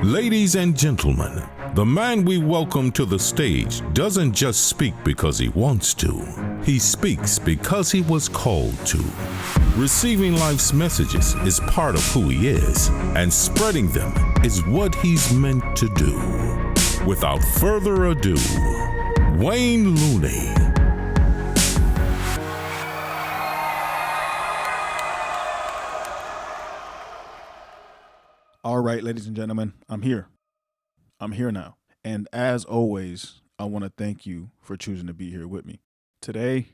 Ladies and gentlemen, the man we welcome to the stage doesn't just speak because he wants to. He speaks because he was called to. Receiving life's messages is part of who he is, and spreading them is what he's meant to do. Without further ado, Wayne Looney. All right, ladies and gentlemen, I'm here. I'm here now. And as always, I want to thank you for choosing to be here with me. Today,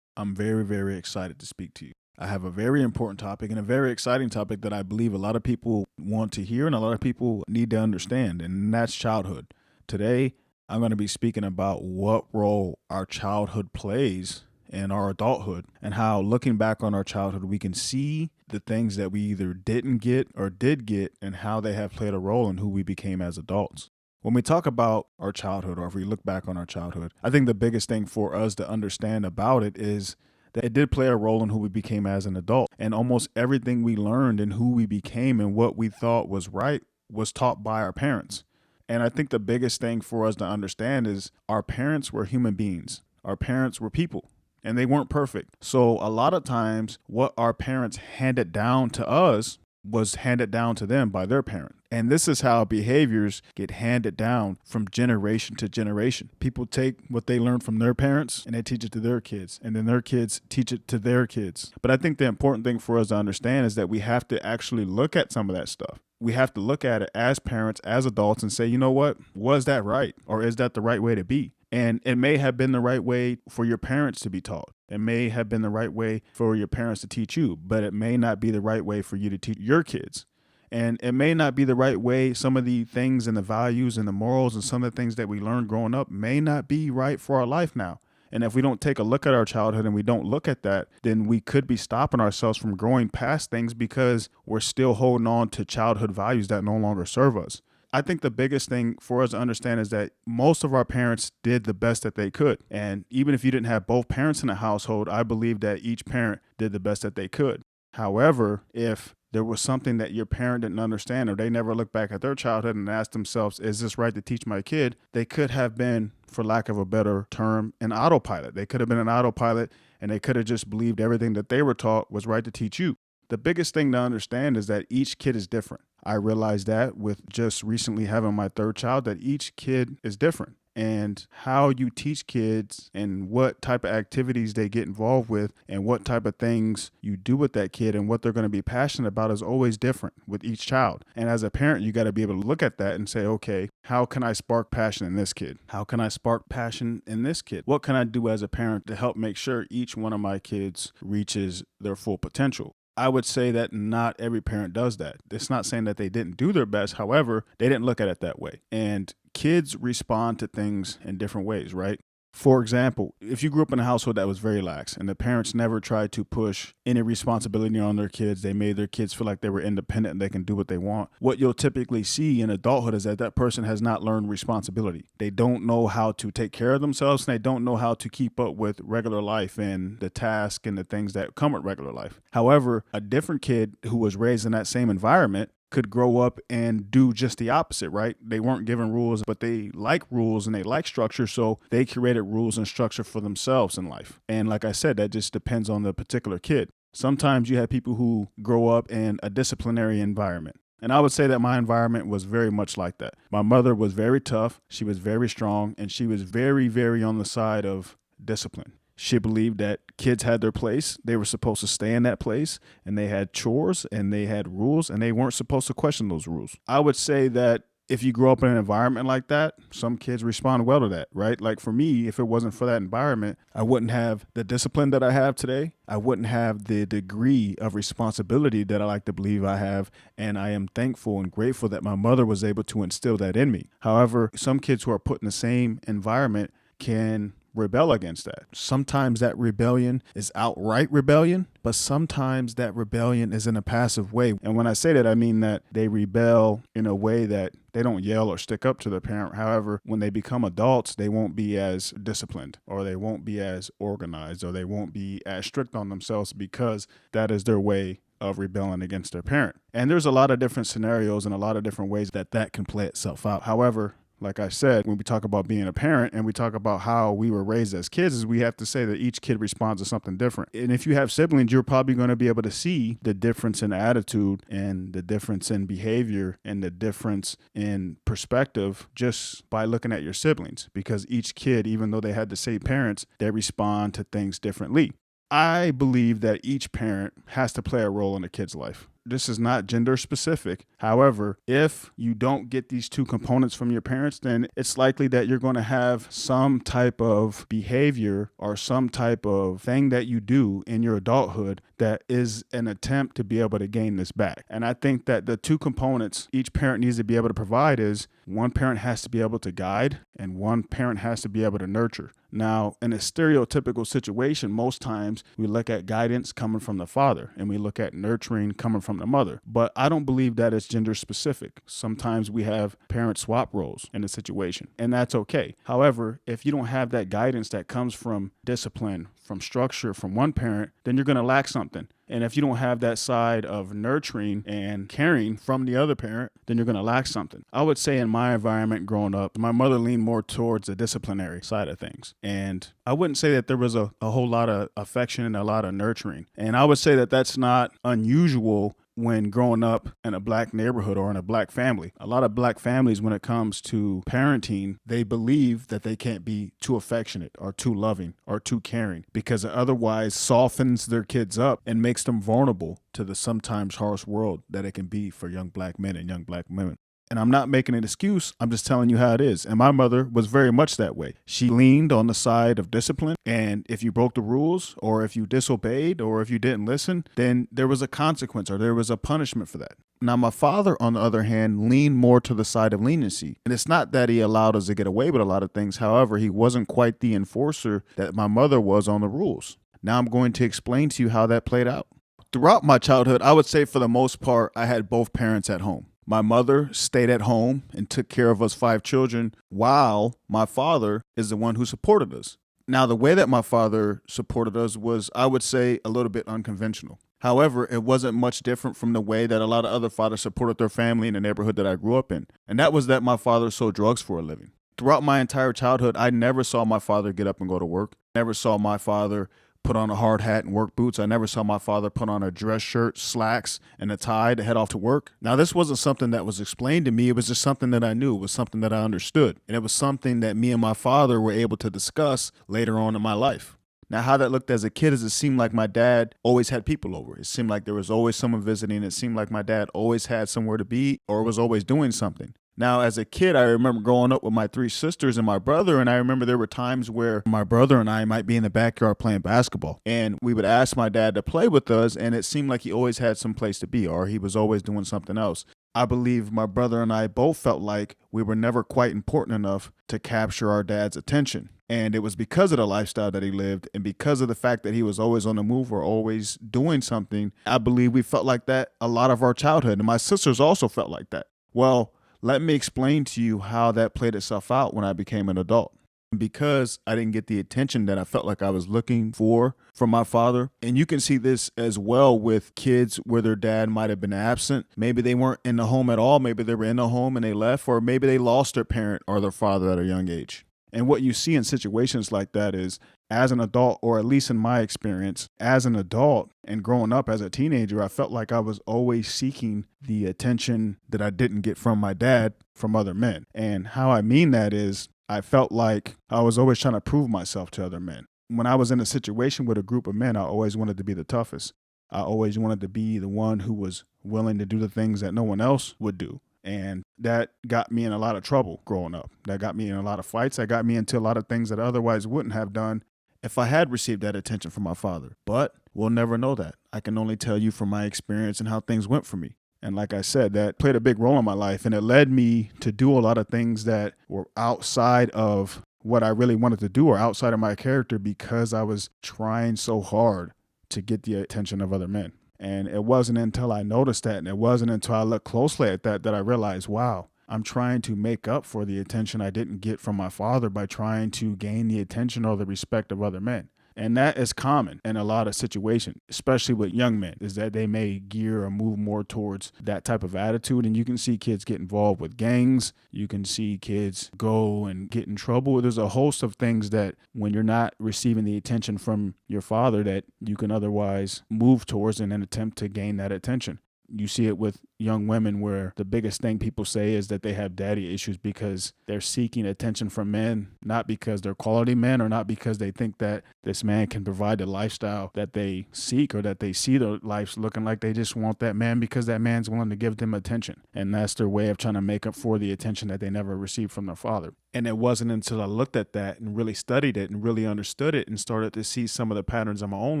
I'm very, very excited to speak to you. I have a very important topic and a very exciting topic that I believe a lot of people want to hear and a lot of people need to understand, and that's childhood. Today, I'm going to be speaking about what role our childhood plays in our adulthood and how, looking back on our childhood, we can see the things that we either didn't get or did get and how they have played a role in who we became as adults. When we talk about our childhood, or if we look back on our childhood, I think the biggest thing for us to understand about it is that it did play a role in who we became as an adult. And almost everything we learned and who we became and what we thought was right was taught by our parents. And I think the biggest thing for us to understand is our parents were human beings. Our parents were people. And they weren't perfect. So a lot of times what our parents handed down to us was handed down to them by their parent. And this is how behaviors get handed down from generation to generation. People take what they learn from their parents and they teach it to their kids, and then their kids teach it to their kids. But I think the important thing for us to understand is that we have to actually look at some of that stuff. We have to look at it as parents, as adults, and say, you know what? Was that right? Or is that the right way to be? And it may have been the right way for your parents to be taught. It may have been the right way for your parents to teach you, but it may not be the right way for you to teach your kids. And it may not be the right way. Some of the things and the values and the morals and some of the things that we learned growing up may not be right for our life now. And if we don't take a look at our childhood and we don't look at that, then we could be stopping ourselves from growing past things because we're still holding on to childhood values that no longer serve us. I think the biggest thing for us to understand is that most of our parents did the best that they could. And even if you didn't have both parents in the household, I believe that each parent did the best that they could. However, if there was something that your parent didn't understand, or they never looked back at their childhood and asked themselves, is this right to teach my kid? They could have been, for lack of a better term, an autopilot. They could have been an autopilot and they could have just believed everything that they were taught was right to teach you. The biggest thing to understand is that each kid is different. I realized that with just recently having my third child, that each kid is different. And how you teach kids and what type of activities they get involved with and what type of things you do with that kid and what they're going to be passionate about is always different with each child. And as a parent, you got to be able to look at that and say, okay, how can I spark passion in this kid? How can I spark passion in this kid? What can I do as a parent to help make sure each one of my kids reaches their full potential? I would say that not every parent does that. It's not saying that they didn't do their best. However, they didn't look at it that way. And kids respond to things in different ways, right? For example, if you grew up in a household that was very lax and the parents never tried to push any responsibility on their kids, they made their kids feel like they were independent and they can do what they want. What you'll typically see in adulthood is that that person has not learned responsibility. They don't know how to take care of themselves and they don't know how to keep up with regular life and the tasks and the things that come with regular life. However, a different kid who was raised in that same environment could grow up and do just the opposite, right? They weren't given rules, but they like rules and they like structure, so they created rules and structure for themselves in life. And like I said, that just depends on the particular kid. Sometimes you have people who grow up in a disciplinary environment. And I would say that my environment was very much like that. My mother was very tough, she was very strong, and she was very, very on the side of discipline. She believed that kids had their place. They were supposed to stay in that place, and they had chores and they had rules, and they weren't supposed to question those rules. I would say that if you grow up in an environment like that, some kids respond well to that, right? Like for me, if it wasn't for that environment, I wouldn't have the discipline that I have today. I wouldn't have the degree of responsibility that I like to believe I have. And I am thankful and grateful that my mother was able to instill that in me. However, some kids who are put in the same environment can rebel against that. Sometimes that rebellion is outright rebellion, but sometimes that rebellion is in a passive way. And when I say that, I mean that they rebel in a way that they don't yell or stick up to their parent. However, when they become adults, they won't be as disciplined, or they won't be as organized, or they won't be as strict on themselves because that is their way of rebelling against their parent. And there's a lot of different scenarios and a lot of different ways that that can play itself out. However, like I said, when we talk about being a parent and we talk about how we were raised as kids, is we have to say that each kid responds to something different. And if you have siblings, you're probably going to be able to see the difference in attitude and the difference in behavior and the difference in perspective just by looking at your siblings, because each kid, even though they had the same parents, they respond to things differently. I believe that each parent has to play a role in a kid's life. This is not gender specific. However, if you don't get these two components from your parents, then it's likely that you're going to have some type of behavior or some type of thing that you do in your adulthood that is an attempt to be able to gain this back. And I think that the two components each parent needs to be able to provide is one parent has to be able to guide and one parent has to be able to nurture. Now, in a stereotypical situation, most times we look at guidance coming from the father and we look at nurturing coming from the mother. But I don't believe that it's gender specific. Sometimes we have parent swap roles in a situation, and that's okay. However, if you don't have that guidance that comes from discipline, from structure from one parent, then you're going to lack something. And if you don't have that side of nurturing and caring from the other parent, then you're going to lack something. I would say in my environment growing up, my mother leaned more towards the disciplinary side of things. And I wouldn't say that there was a whole lot of affection and a lot of nurturing. And I would say that that's not unusual when growing up in a black neighborhood or in a black family. A lot of black families, when it comes to parenting, they believe that they can't be too affectionate or too loving or too caring because it otherwise softens their kids up and makes them vulnerable to the sometimes harsh world that it can be for young black men and young black women. And I'm not making an excuse. I'm just telling you how it is. And my mother was very much that way. She leaned on the side of discipline. And if you broke the rules or if you disobeyed or if you didn't listen, then there was a consequence or there was a punishment for that. Now, my father, on the other hand, leaned more to the side of leniency. And it's not that he allowed us to get away with a lot of things. However, he wasn't quite the enforcer that my mother was on the rules. Now I'm going to explain to you how that played out. Throughout my childhood, I would say for the most part, I had both parents at home. My mother stayed at home and took care of us 5 children, while my father is the one who supported us. Now, the way that my father supported us was, I would say, a little bit unconventional. However, it wasn't much different from the way that a lot of other fathers supported their family in the neighborhood that I grew up in. And that was that my father sold drugs for a living. Throughout my entire childhood, I never saw my father get up and go to work. Never saw my father put on a hard hat and work boots. I never saw my father put on a dress shirt, slacks, and a tie to head off to work. Now, this wasn't something that was explained to me. It was just something that I knew. It was something that I understood. And it was something that me and my father were able to discuss later on in my life. Now, how that looked as a kid is it seemed like my dad always had people over. It seemed like there was always someone visiting. It seemed like my dad always had somewhere to be or was always doing something. Now, as a kid, I remember growing up with my 3 sisters and my brother, and I remember there were times where my brother and I might be in the backyard playing basketball, and we would ask my dad to play with us, and it seemed like he always had some place to be, or he was always doing something else. I believe my brother and I both felt like we were never quite important enough to capture our dad's attention. And it was because of the lifestyle that he lived and because of the fact that he was always on the move or always doing something. I believe we felt like that a lot of our childhood. And my sisters also felt like that. Well, let me explain to you how that played itself out when I became an adult. Because I didn't get the attention that I felt like I was looking for from my father. And you can see this as well with kids where their dad might have been absent. Maybe they weren't in the home at all. Maybe they were in the home and they left, or maybe they lost their parent or their father at a young age. And what you see in situations like that is, as an adult, or at least in my experience, as an adult and growing up as a teenager, I felt like I was always seeking the attention that I didn't get from my dad from other men. And how I mean that is, I felt like I was always trying to prove myself to other men. When I was in a situation with a group of men, I always wanted to be the toughest. I always wanted to be the one who was willing to do the things that no one else would do. And that got me in a lot of trouble growing up. That got me in a lot of fights. That got me into a lot of things that I otherwise wouldn't have done if I had received that attention from my father. But we'll never know that. I can only tell you from my experience and how things went for me. And like I said, that played a big role in my life. And it led me to do a lot of things that were outside of what I really wanted to do or outside of my character because I was trying so hard to get the attention of other men. And it wasn't until I noticed that, and it wasn't until I looked closely at that I realized, wow, I'm trying to make up for the attention I didn't get from my father by trying to gain the attention or the respect of other men. And that is common in a lot of situations, especially with young men, is that they may gear or move more towards that type of attitude. And you can see kids get involved with gangs. You can see kids go and get in trouble. There's a host of things that when you're not receiving the attention from your father that you can otherwise move towards in an attempt to gain that attention. You see it with young women where the biggest thing people say is that they have daddy issues because they're seeking attention from men, not because they're quality men or not because they think that this man can provide the lifestyle that they seek or that they see their lives looking like. They just want that man because that man's willing to give them attention. And that's their way of trying to make up for the attention that they never received from their father. And it wasn't until I looked at that and really studied it and really understood it and started to see some of the patterns in my own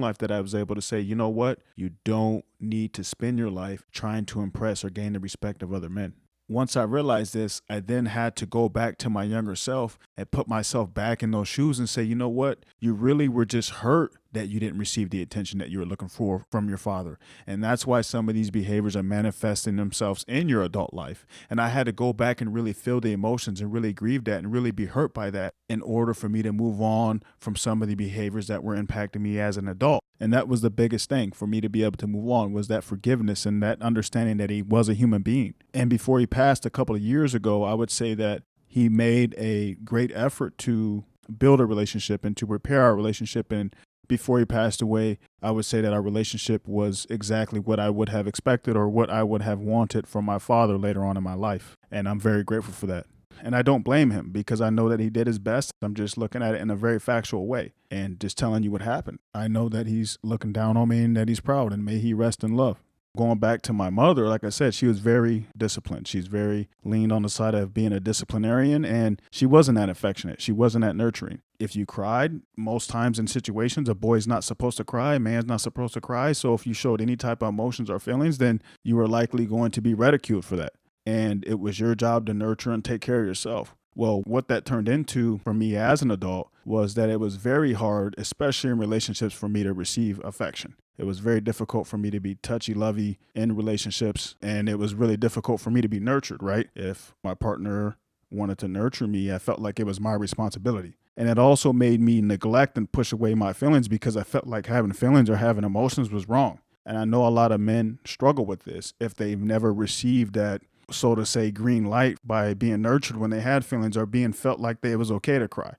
life that I was able to say, you know what? You don't need to spend your life trying to impress or gain the respect of other men. Once I realized this, I then had to go back to my younger self and put myself back in those shoes and say, you know what? You really were just hurt that you didn't receive the attention that you were looking for from your father. And that's why some of these behaviors are manifesting themselves in your adult life. And I had to go back and really feel the emotions and really grieve that and really be hurt by that in order for me to move on from some of the behaviors that were impacting me as an adult. And that was the biggest thing for me to be able to move on, was that forgiveness and that understanding that he was a human being. And before he passed a couple of years ago, I would say that he made a great effort to build a relationship and to repair our relationship. And before he passed away, I would say that our relationship was exactly what I would have expected or what I would have wanted from my father later on in my life. And I'm very grateful for that. And I don't blame him because I know that he did his best. I'm just looking at it in a very factual way and just telling you what happened. I know that he's looking down on me and that he's proud, and may he rest in love. Going back to my mother, like I said, she was very disciplined. She's very leaned on the side of being a disciplinarian, and she wasn't that affectionate. She wasn't that nurturing. If you cried, most times in situations, a boy's not supposed to cry, a man's not supposed to cry. So if you showed any type of emotions or feelings, then you were likely going to be ridiculed for that. And it was your job to nurture and take care of yourself. Well, what that turned into for me as an adult was that it was very hard, especially in relationships, for me to receive affection. It was very difficult for me to be touchy-lovey in relationships, and it was really difficult for me to be nurtured, right? If my partner wanted to nurture me, I felt like it was my responsibility. And it also made me neglect and push away my feelings because I felt like having feelings or having emotions was wrong. And I know a lot of men struggle with this if they've never received that, so to say, green light by being nurtured when they had feelings or being felt like it was okay to cry.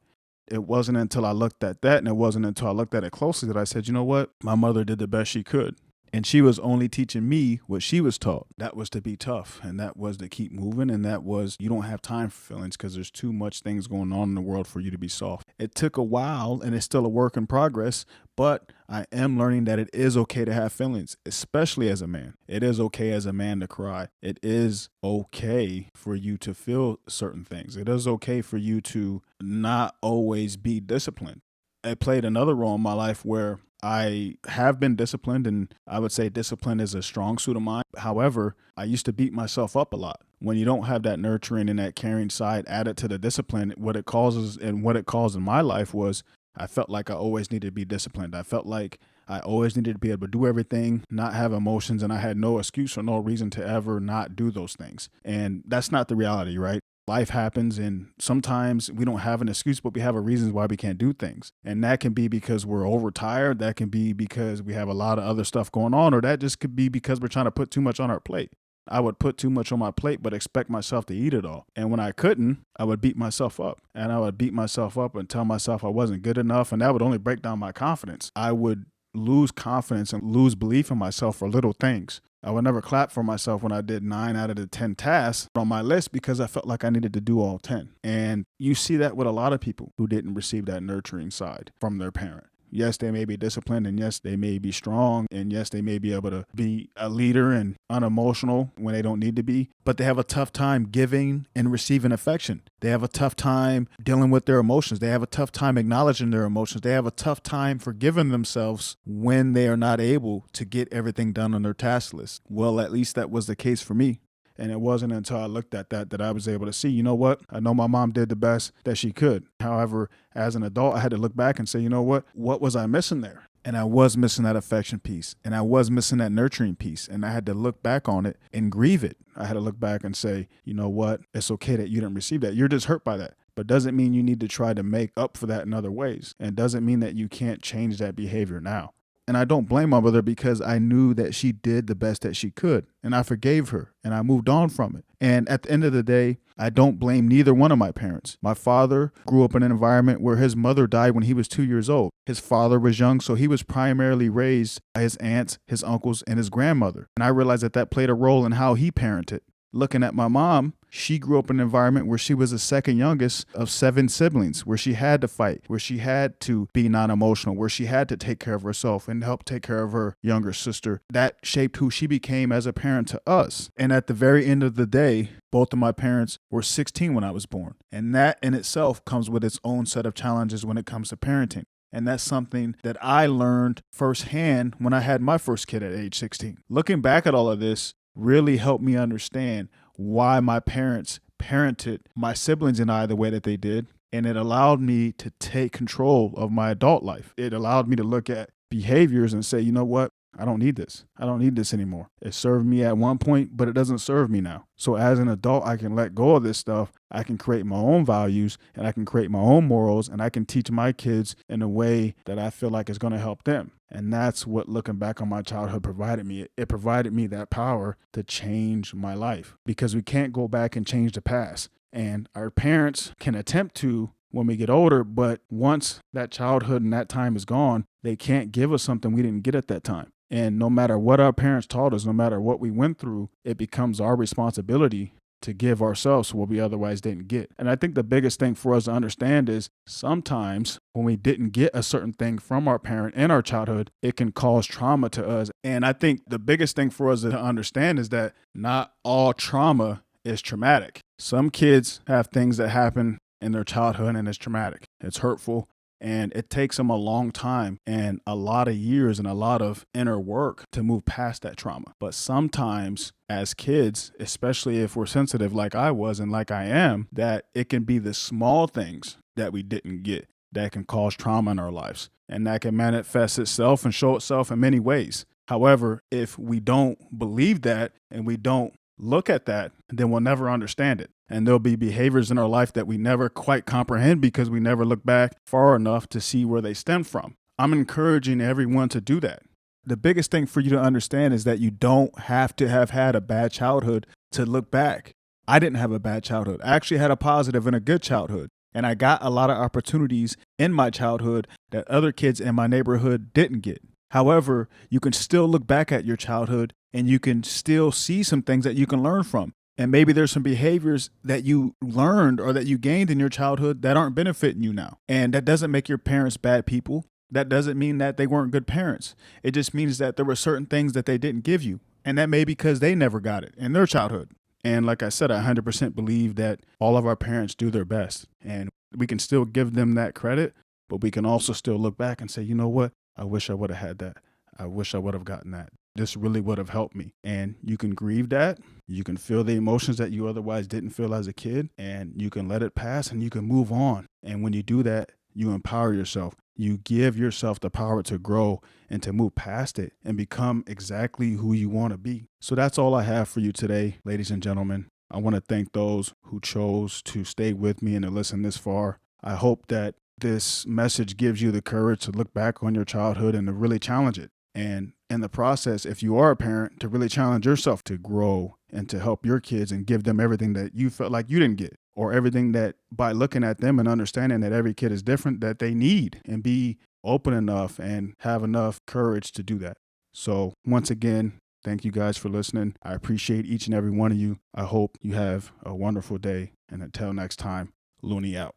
It wasn't until I looked at that, and it wasn't until I looked at it closely, that I said, you know what? My mother did the best she could. And she was only teaching me what she was taught. That was to be tough, and that was to keep moving, and that was you don't have time for feelings because there's too much things going on in the world for you to be soft. It took a while, and it's still a work in progress, but I am learning that it is okay to have feelings, especially as a man. It is okay as a man to cry. It is okay for you to feel certain things. It is okay for you to not always be disciplined. It played another role in my life where I have been disciplined, and I would say discipline is a strong suit of mine. However, I used to beat myself up a lot. When you don't have that nurturing and that caring side added to the discipline, what it causes and what it caused in my life was I felt like I always needed to be disciplined. I felt like I always needed to be able to do everything, not have emotions, and I had no excuse or no reason to ever not do those things. And that's not the reality, right? Life happens, and sometimes we don't have an excuse, but we have a reason why we can't do things. And that can be because we're overtired. That can be because we have a lot of other stuff going on, or that just could be because we're trying to put too much on our plate. I would put too much on my plate, but expect myself to eat it all. And when I couldn't, I would beat myself up. And I would beat myself up and tell myself I wasn't good enough. And that would only break down my confidence. I would lose confidence and lose belief in myself for little things. I would never clap for myself when I did 9 out of the 10 tasks on my list because I felt like I needed to do all 10. And you see that with a lot of people who didn't receive that nurturing side from their parent. Yes, they may be disciplined, and yes, they may be strong, and yes, they may be able to be a leader and unemotional when they don't need to be, but they have a tough time giving and receiving affection. They have a tough time dealing with their emotions. They have a tough time acknowledging their emotions. They have a tough time forgiving themselves when they are not able to get everything done on their task list. Well, at least that was the case for me. And it wasn't until I looked at that I was able to see, you know what? I know my mom did the best that she could. However, as an adult, I had to look back and say, you know what? What was I missing there? And I was missing that affection piece. And I was missing that nurturing piece. And I had to look back on it and grieve it. I had to look back and say, you know what? It's okay that you didn't receive that. You're just hurt by that. but doesn't mean you need to try to make up for that in other ways. And doesn't mean that you can't change that behavior now. And I don't blame my mother because I knew that she did the best that she could. And I forgave her and I moved on from it. And at the end of the day, I don't blame neither one of my parents. My father grew up in an environment where his mother died when he was 2 years old. His father was young, so he was primarily raised by his aunts, his uncles, and his grandmother. And I realized that that played a role in how he parented. Looking at my mom, she grew up in an environment where she was the second youngest of 7 siblings, where she had to fight, where she had to be non-emotional, where she had to take care of herself and help take care of her younger sister. That shaped who she became as a parent to us. And at the very end of the day, both of my parents were 16 when I was born. And that in itself comes with its own set of challenges when it comes to parenting. And that's something that I learned firsthand when I had my first kid at age 16. Looking back at all of this really helped me understand why my parents parented my siblings and I the way that they did. And it allowed me to take control of my adult life. It allowed me to look at behaviors and say, you know what? I don't need this. I don't need this anymore. It served me at one point, but it doesn't serve me now. So as an adult, I can let go of this stuff. I can create my own values and I can create my own morals and I can teach my kids in a way that I feel like is going to help them. And that's what looking back on my childhood provided me. It provided me that power to change my life because we can't go back and change the past. And our parents can attempt to when we get older, but once that childhood and that time is gone, they can't give us something we didn't get at that time. And no matter what our parents taught us, no matter what we went through, it becomes our responsibility to give ourselves what we otherwise didn't get. And I think the biggest thing for us to understand is sometimes when we didn't get a certain thing from our parent in our childhood, it can cause trauma to us. And I think the biggest thing for us to understand is that not all trauma is traumatic. Some kids have things that happen in their childhood and it's traumatic. It's hurtful. And it takes them a long time and a lot of years and a lot of inner work to move past that trauma. But sometimes as kids, especially if we're sensitive like I was and like I am, that it can be the small things that we didn't get that can cause trauma in our lives. And that can manifest itself and show itself in many ways. However, if we don't believe that and we don't look at that, then we'll never understand it. And there'll be behaviors in our life that we never quite comprehend because we never look back far enough to see where they stem from. I'm encouraging everyone to do that. The biggest thing for you to understand is that you don't have to have had a bad childhood to look back. I didn't have a bad childhood. I actually had a positive and a good childhood. And I got a lot of opportunities in my childhood that other kids in my neighborhood didn't get. However, you can still look back at your childhood and you can still see some things that you can learn from. And maybe there's some behaviors that you learned or that you gained in your childhood that aren't benefiting you now. And that doesn't make your parents bad people. That doesn't mean that they weren't good parents. It just means that there were certain things that they didn't give you. And that may be because they never got it in their childhood. And like I said, I 100% believe that all of our parents do their best. And we can still give them that credit, but we can also still look back and say, you know what? I wish I would have had that. I wish I would have gotten that. This really would have helped me. And you can grieve that. You can feel the emotions that you otherwise didn't feel as a kid, and you can let it pass and you can move on. And when you do that, you empower yourself. You give yourself the power to grow and to move past it and become exactly who you want to be. So that's all I have for you today, ladies and gentlemen. I want to thank those who chose to stay with me and to listen this far. I hope that this message gives you the courage to look back on your childhood and to really challenge it. And in the process, if you are a parent, to really challenge yourself to grow and to help your kids and give them everything that you felt like you didn't get, or everything that by looking at them and understanding that every kid is different, that they need, and be open enough and have enough courage to do that. So once again, thank you guys for listening. I appreciate each and every one of you. I hope you have a wonderful day. And until next time, Looney out.